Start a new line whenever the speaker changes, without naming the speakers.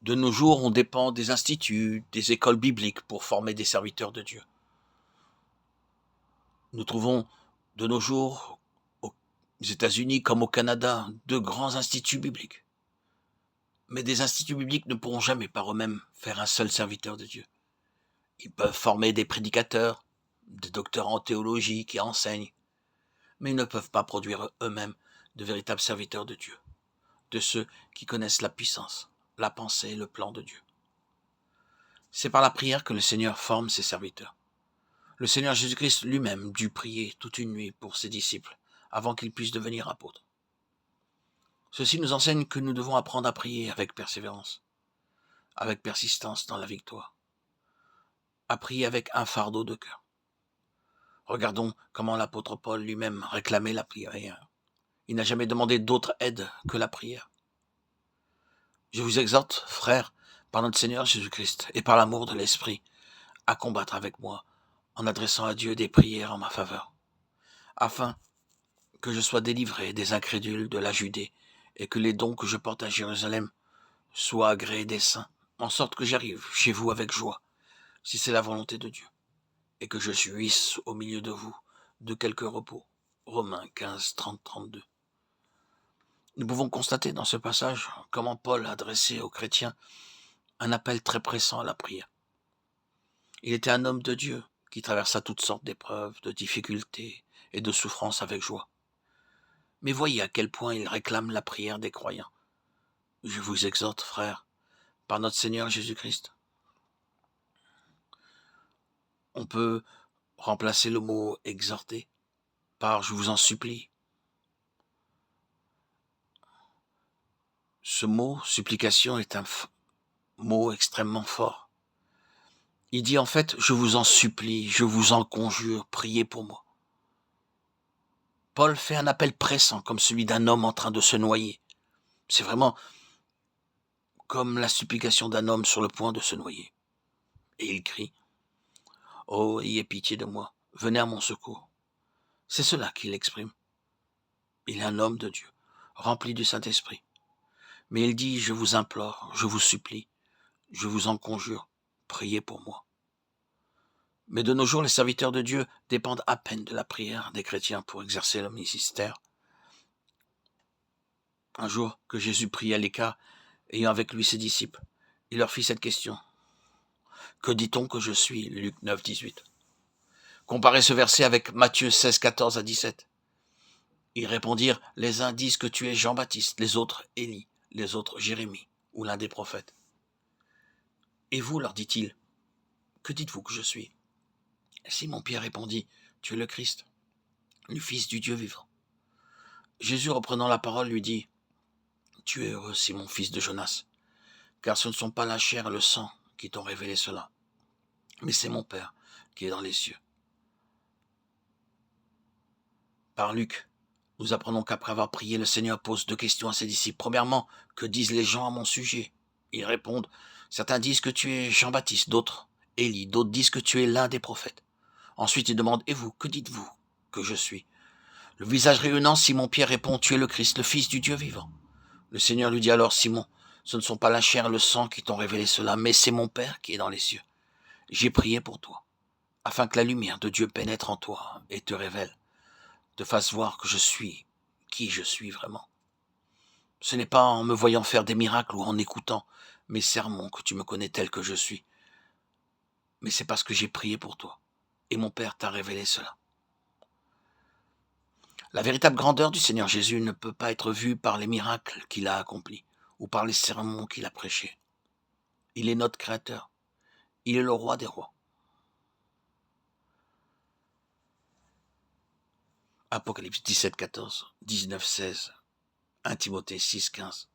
De nos jours, on dépend des instituts, des écoles bibliques pour former des serviteurs de Dieu. Nous trouvons de nos jours, aux États-Unis comme au Canada, de grands instituts bibliques. Mais des instituts bibliques ne pourront jamais par eux-mêmes faire un seul serviteur de Dieu. Ils peuvent former des prédicateurs, des docteurs en théologie qui enseignent, mais ils ne peuvent pas produire eux-mêmes de véritables serviteurs de Dieu, de ceux qui connaissent la puissance, la pensée et le plan de Dieu. C'est par la prière que le Seigneur forme ses serviteurs. Le Seigneur Jésus-Christ lui-même dut prier toute une nuit pour ses disciples avant qu'ils puissent devenir apôtres. Ceci nous enseigne que nous devons apprendre à prier avec persévérance, avec persistance dans la victoire, à prier avec un fardeau de cœur. Regardons comment l'apôtre Paul lui-même réclamait la prière. Il n'a jamais demandé d'autre aide que la prière. Je vous exhorte, frères, par notre Seigneur Jésus-Christ et par l'amour de l'Esprit, à combattre avec moi en adressant à Dieu des prières en ma faveur, afin que je sois délivré des incrédules de la Judée et que les dons que je porte à Jérusalem soient agréés des saints, en sorte que j'arrive chez vous avec joie, si c'est la volonté de Dieu, et que je jouisse au milieu de vous de quelque repos. Romains 15, 30, 32. Nous pouvons constater dans ce passage comment Paul adressait aux chrétiens un appel très pressant à la prière. Il était un homme de Dieu qui traversa toutes sortes d'épreuves, de difficultés et de souffrances avec joie. Mais voyez à quel point il réclame la prière des croyants. Je vous exhorte, frères, par notre Seigneur Jésus-Christ. On peut remplacer le mot exhorter par je vous en supplie. Ce mot, supplication, est un mot extrêmement fort. Il dit en fait, je vous en supplie, je vous en conjure, priez pour moi. Paul fait un appel pressant comme celui d'un homme en train de se noyer. C'est vraiment comme la supplication d'un homme sur le point de se noyer. Et il crie, « Oh, ayez pitié de moi, venez à mon secours. » C'est cela qu'il exprime. Il est un homme de Dieu, rempli du Saint-Esprit. Mais il dit, je vous implore, je vous supplie, je vous en conjure, priez pour moi. Mais de nos jours, les serviteurs de Dieu dépendent à peine de la prière des chrétiens pour exercer leur ministère. Un jour que Jésus prit à l'écart, ayant avec lui ses disciples, il leur fit cette question. Que dit-on que je suis? Luc 9, 18. Comparez ce verset avec Matthieu 16, 14 à 17. Ils répondirent, les uns disent que tu es Jean-Baptiste, les autres Élie, les autres Jérémie, ou l'un des prophètes. Et vous, leur dit-il, que dites-vous que je suis? Simon-Pierre répondit, tu es le Christ, le Fils du Dieu vivant. Jésus, reprenant la parole, lui dit, tu es heureux, Simon, fils de Jonas, car ce ne sont pas la chair et le sang qui t'ont révélé cela, mais c'est mon Père qui est dans les cieux. Par Luc, nous apprenons qu'après avoir prié, le Seigneur pose deux questions à ses disciples. Premièrement, que disent les gens à mon sujet? Ils répondent, certains disent que tu es Jean-Baptiste, d'autres Élie, d'autres disent que tu es l'un des prophètes. Ensuite, il demande, et vous, que dites-vous que je suis? Le visage rayonnant, Simon-Pierre répond, tu es le Christ, le Fils du Dieu vivant. Le Seigneur lui dit alors, Simon, ce ne sont pas la chair et le sang qui t'ont révélé cela, mais c'est mon Père qui est dans les cieux. J'ai prié pour toi, afin que la lumière de Dieu pénètre en toi et te révèle, te fasse voir que je suis qui je suis vraiment. Ce n'est pas en me voyant faire des miracles ou en écoutant mes sermons que tu me connais tel que je suis, mais c'est parce que j'ai prié pour toi, et mon Père t'a révélé cela. La véritable grandeur du Seigneur Jésus ne peut pas être vue par les miracles qu'il a accomplis, ou par les sermons qu'il a prêchés. Il est notre Créateur, il est le roi des rois. Apocalypse 17, 14, 19, 16, 1 Timothée 6, 15.